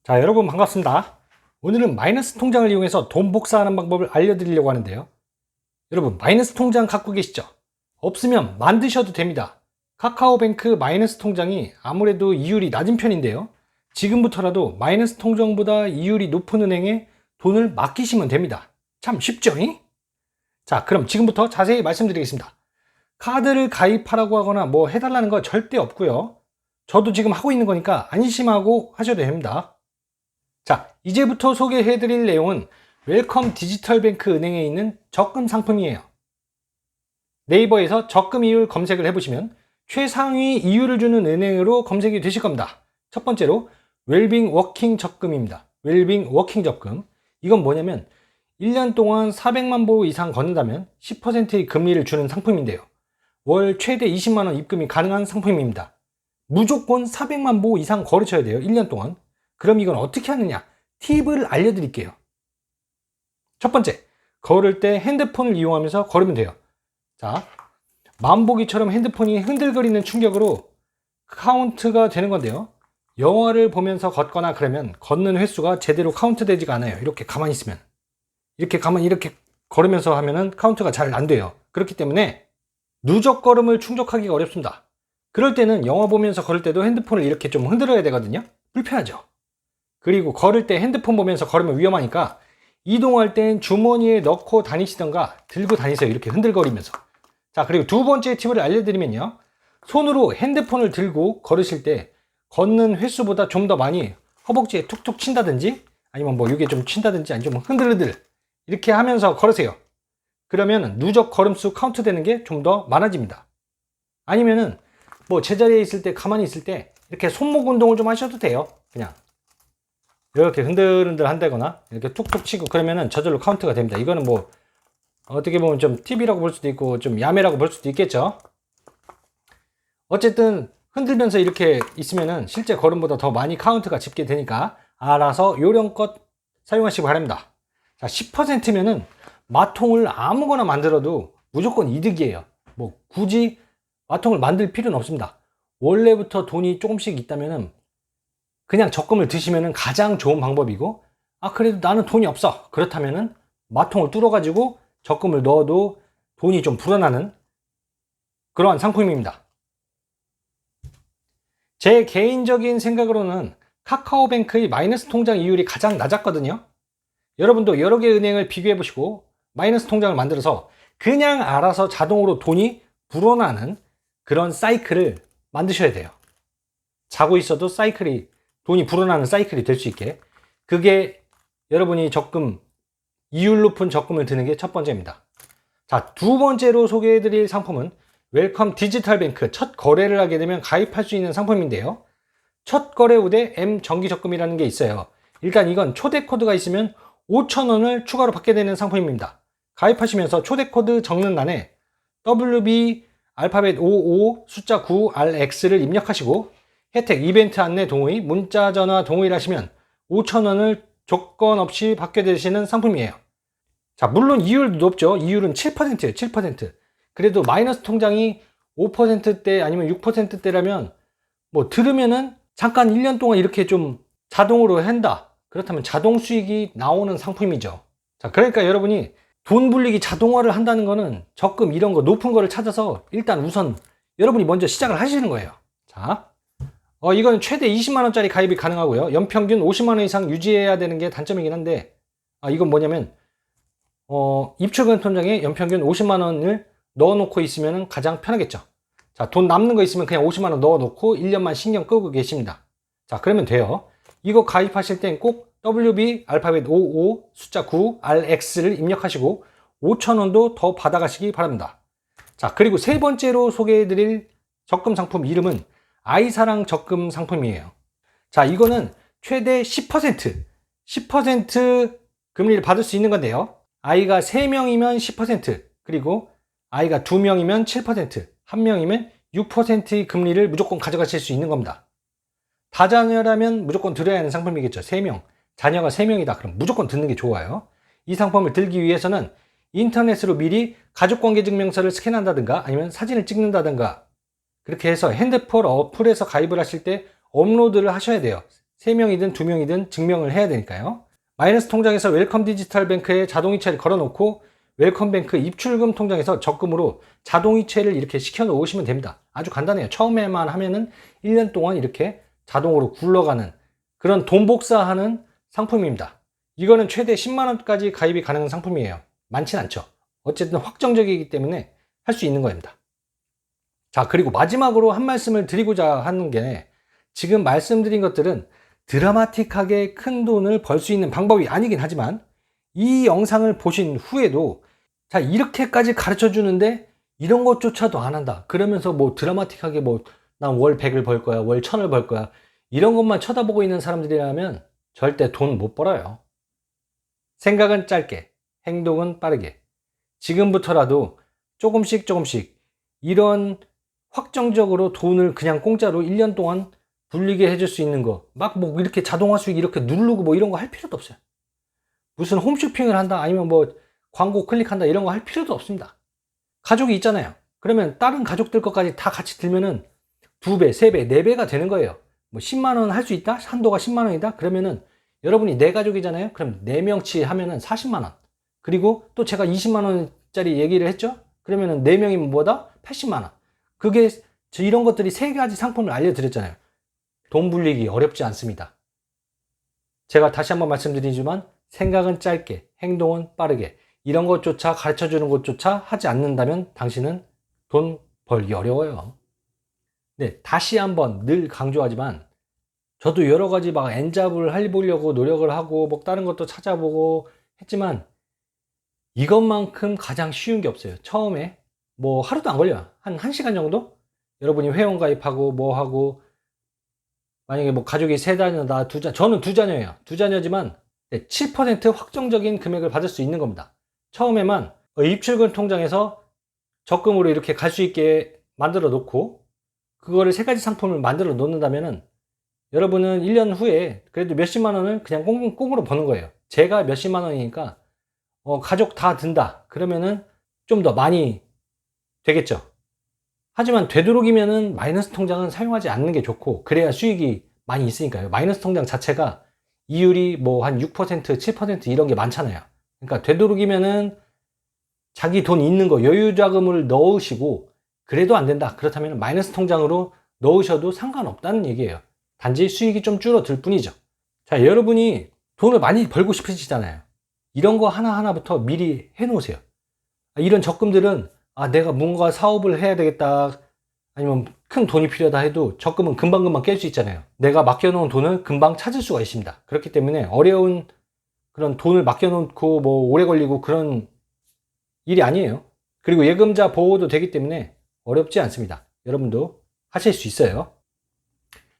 자, 여러분 반갑습니다. 오늘은 마이너스 통장을 이용해서 돈 복사하는 방법을 알려드리려고 하는데요. 여러분, 마이너스 통장 갖고 계시죠? 없으면 만드셔도 됩니다. 카카오뱅크 마이너스 통장이 아무래도 이율이 낮은 편인데요. 지금부터라도 마이너스 통장보다 이율이 높은 은행에 돈을 맡기시면 됩니다. 참 쉽죠? 자, 그럼 지금부터 자세히 말씀드리겠습니다. 카드를 가입하라고 하거나 뭐 해달라는 거 절대 없고요. 저도 지금 하고 있는 거니까 안심하고 하셔도 됩니다. 자, 이제부터 소개해드릴 내용은 웰컴 디지털뱅크 은행에 있는 적금 상품이에요. 네이버에서 적금 이율 검색을 해보시면 최상위 이율을 주는 은행으로 검색이 되실 겁니다. 첫 번째로 웰빙 워킹 적금입니다. 웰빙 워킹 적금. 이건 뭐냐면 1년 동안 400만 보 이상 걷는다면 10%의 금리를 주는 상품인데요. 월 최대 20만 원 입금이 가능한 상품입니다. 무조건 400만 보 이상 걸으셔야 돼요. 1년 동안. 그럼 이건 어떻게 하느냐? 팁을 알려드릴게요. 첫 번째, 걸을 때 핸드폰을 이용하면서 걸으면 돼요. 자, 만보기처럼 핸드폰이 흔들거리는 충격으로 카운트가 되는 건데요. 영화를 보면서 걷거나 그러면 걷는 횟수가 제대로 카운트 되지가 않아요. 이렇게 가만히 있으면. 이렇게 걸으면서 하면은 카운트가 잘 안 돼요. 그렇기 때문에 누적 걸음을 충족하기가 어렵습니다. 그럴 때는 영화 보면서 걸을 때도 핸드폰을 이렇게 좀 흔들어야 되거든요. 불편하죠. 그리고 걸을 때 핸드폰 보면서 걸으면 위험하니까 이동할 땐 주머니에 넣고 다니시던가 들고 다니세요. 이렇게 흔들거리면서. 자, 그리고 두 번째 팁을 알려드리면요. 손으로 핸드폰을 들고 걸으실 때 걷는 횟수보다 좀 더 많이 허벅지에 툭툭 친다든지 아니면 뭐 이게 좀 친다든지 아니면 좀 흔들흔들 이렇게 하면서 걸으세요. 그러면 누적 걸음수 카운트 되는 게 좀 더 많아집니다. 아니면은 뭐 제자리에 있을 때 가만히 있을 때 이렇게 손목 운동을 좀 하셔도 돼요. 그냥 이렇게 흔들흔들 한다거나 이렇게 툭툭 치고 그러면은 저절로 카운트가 됩니다. 이거는 뭐 어떻게 보면 좀 팁이라고 볼 수도 있고 좀 야매라고 볼 수도 있겠죠. 어쨌든 흔들면서 이렇게 있으면은 실제 걸음보다 더 많이 카운트가 집게 되니까 알아서 요령껏 사용하시기 바랍니다. 자, 10%면은 마통을 아무거나 만들어도 무조건 이득이에요. 뭐 굳이 마통을 만들 필요는 없습니다. 원래부터 돈이 조금씩 있다면은 그냥 적금을 드시면은 가장 좋은 방법이고, 그래도 나는 돈이 없어. 그렇다면은 마통을 뚫어 가지고 적금을 넣어도 돈이 좀 불어나는 그러한 상품입니다. 제 개인적인 생각으로는 카카오뱅크의 마이너스 통장 이율이 가장 낮았거든요. 여러분도 여러 개의 은행을 비교해 보시고 마이너스 통장을 만들어서 그냥 알아서 자동으로 돈이 불어나는 그런 사이클을 만드셔야 돼요. 자고 있어도 돈이 불어나는 사이클이 될 수 있게. 그게 여러분이 이율 높은 적금을 드는 게 첫 번째입니다. 자, 두 번째로 소개해 드릴 상품은 웰컴 디지털뱅크. 첫 거래를 하게 되면 가입할 수 있는 상품인데요. 첫 거래 후 대 M 정기적금이라는 게 있어요. 일단 이건 초대 코드가 있으면 5,000원을 추가로 받게 되는 상품입니다. 가입하시면서 초대 코드 적는欄에 WB 알파벳 55 숫자 9 RX를 입력하시고 혜택 이벤트 안내 동의, 문자 전화 동의를 하시면 5,000원을 조건 없이 받게 되시는 상품이에요. 자, 물론 이율도 높죠. 이율은 7%예요. 7%. 그래도 마이너스 통장이 5%대 아니면 6%대라면 뭐 들으면은 잠깐 1년 동안 이렇게 좀 자동으로 한다. 그렇다면 자동 수익이 나오는 상품이죠. 자, 그러니까 여러분이 돈 불리기 자동화를 한다는 거는 적금 이런 거 높은 거를 찾아서 일단 우선 여러분이 먼저 시작을 하시는 거예요. 자, 이건 최대 20만원짜리 가입이 가능하고요. 연평균 50만원 이상 유지해야 되는 게 단점이긴 한데, 이건 뭐냐면, 입출금 통장에 연평균 50만원을 넣어놓고 있으면 가장 편하겠죠. 자, 돈 남는 거 있으면 그냥 50만원 넣어놓고 1년만 신경 끄고 계십니다. 자, 그러면 돼요. 이거 가입하실 땐 꼭 WB 알파벳 55 숫자 9 RX를 입력하시고 5,000원도 더 받아가시기 바랍니다. 자, 그리고 세 번째로 소개해드릴 적금 상품 이름은 아이사랑 적금 상품이에요. 자, 이거는 최대 10% 금리를 받을 수 있는 건데요. 아이가 3명이면 10%, 그리고 아이가 2명이면 7%, 1명이면 6%의 금리를 무조건 가져가실 수 있는 겁니다. 다자녀라면 무조건 들어야 하는 상품이겠죠. 3명. 자녀가 3명이다. 그럼 무조건 듣는 게 좋아요. 이 상품을 들기 위해서는 인터넷으로 미리 가족관계증명서를 스캔한다든가 아니면 사진을 찍는다든가 그렇게 해서 핸드폰 어플에서 가입을 하실 때 업로드를 하셔야 돼요. 3명이든 2명이든 증명을 해야 되니까요. 마이너스 통장에서 웰컴 디지털뱅크에 자동이체를 걸어놓고 웰컴뱅크 입출금 통장에서 적금으로 자동이체를 이렇게 시켜 놓으시면 됩니다. 아주 간단해요. 처음에만 하면은 1년 동안 이렇게 자동으로 굴러가는 그런 돈 복사하는 상품입니다. 이거는 최대 10만원까지 가입이 가능한 상품이에요. 많진 않죠. 어쨌든 확정적이기 때문에 할 수 있는 겁니다. 자, 그리고 마지막으로 한 말씀을 드리고자 하는 게, 지금 말씀드린 것들은 드라마틱하게 큰 돈을 벌 수 있는 방법이 아니긴 하지만, 이 영상을 보신 후에도 자, 이렇게까지 가르쳐 주는데 이런 것조차도 안 한다 그러면서 뭐 드라마틱하게 뭐 난 월 100을 벌 거야, 월 1000을 벌 거야, 이런 것만 쳐다보고 있는 사람들이라면 절대 돈 못 벌어요. 생각은 짧게, 행동은 빠르게. 지금부터라도 조금씩 이런 확정적으로 돈을 그냥 공짜로 1년 동안 불리게 해줄 수 있는 거, 막 뭐 이렇게 자동화 수익 이렇게 누르고 뭐 이런 거 할 필요도 없어요. 무슨 홈쇼핑을 한다, 아니면 뭐 광고 클릭한다, 이런 거 할 필요도 없습니다. 가족이 있잖아요. 그러면 다른 가족들 것까지 다 같이 들면은 2배, 3배, 4배가 되는 거예요. 뭐 10만원 할 수 있다? 한도가 10만원이다? 그러면은 여러분이 4가족이잖아요. 그럼 4명치 하면은 40만원. 그리고 또 제가 20만원짜리 얘기를 했죠? 그러면은 4명이면 뭐다? 80만원. 그게 이런 것들이 3가지 상품을 알려드렸잖아요. 돈 불리기 어렵지 않습니다. 제가 다시 한번 말씀드리지만, 생각은 짧게, 행동은 빠르게. 이런 것조차 가르쳐 주는 것조차 하지 않는다면 당신은 돈 벌기 어려워요. 네, 다시 한번 늘 강조하지만, 저도 여러 가지 막 N잡을 해보려고 노력을 하고 뭐 다른 것도 찾아보고 했지만 이것만큼 가장 쉬운 게 없어요. 처음에 뭐 하루도 안 걸려요. 한 1시간 정도? 여러분이 회원 가입하고 뭐 하고, 만약에 뭐 가족이 3자녀다, 저는 2자녀예요. 2자녀지만 7% 확정적인 금액을 받을 수 있는 겁니다. 처음에만 입출금 통장에서 적금으로 이렇게 갈 수 있게 만들어 놓고, 그거를 3가지 상품을 만들어 놓는다면은 여러분은 1년 후에 그래도 몇십만 원을 그냥 꽁꽁으로 버는 거예요. 제가 몇십만 원이니까 가족 다 든다 그러면은 좀 더 많이 되겠죠. 하지만 되도록이면은 마이너스 통장은 사용하지 않는 게 좋고, 그래야 수익이 많이 있으니까요. 마이너스 통장 자체가 이율이 뭐 한 6%, 7% 이런 게 많잖아요. 그러니까 되도록이면은 자기 돈 있는 거 여유 자금을 넣으시고, 그래도 안 된다 그렇다면 마이너스 통장으로 넣으셔도 상관없다는 얘기예요. 단지 수익이 좀 줄어들 뿐이죠. 자, 여러분이 돈을 많이 벌고 싶으시잖아요. 이런 거 하나하나부터 미리 해 놓으세요. 이런 적금들은 내가 뭔가 사업을 해야 되겠다, 아니면 큰 돈이 필요하다 해도 적금은 금방금방 깰 수 있잖아요. 내가 맡겨놓은 돈을 금방 찾을 수가 있습니다. 그렇기 때문에 어려운 그런 돈을 맡겨놓고 뭐 오래 걸리고 그런 일이 아니에요. 그리고 예금자 보호도 되기 때문에 어렵지 않습니다. 여러분도 하실 수 있어요.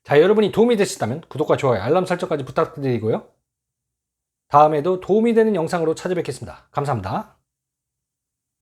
자, 여러분이 도움이 되셨다면 구독과 좋아요, 알람 설정까지 부탁드리고요. 다음에도 도움이 되는 영상으로 찾아뵙겠습니다. 감사합니다.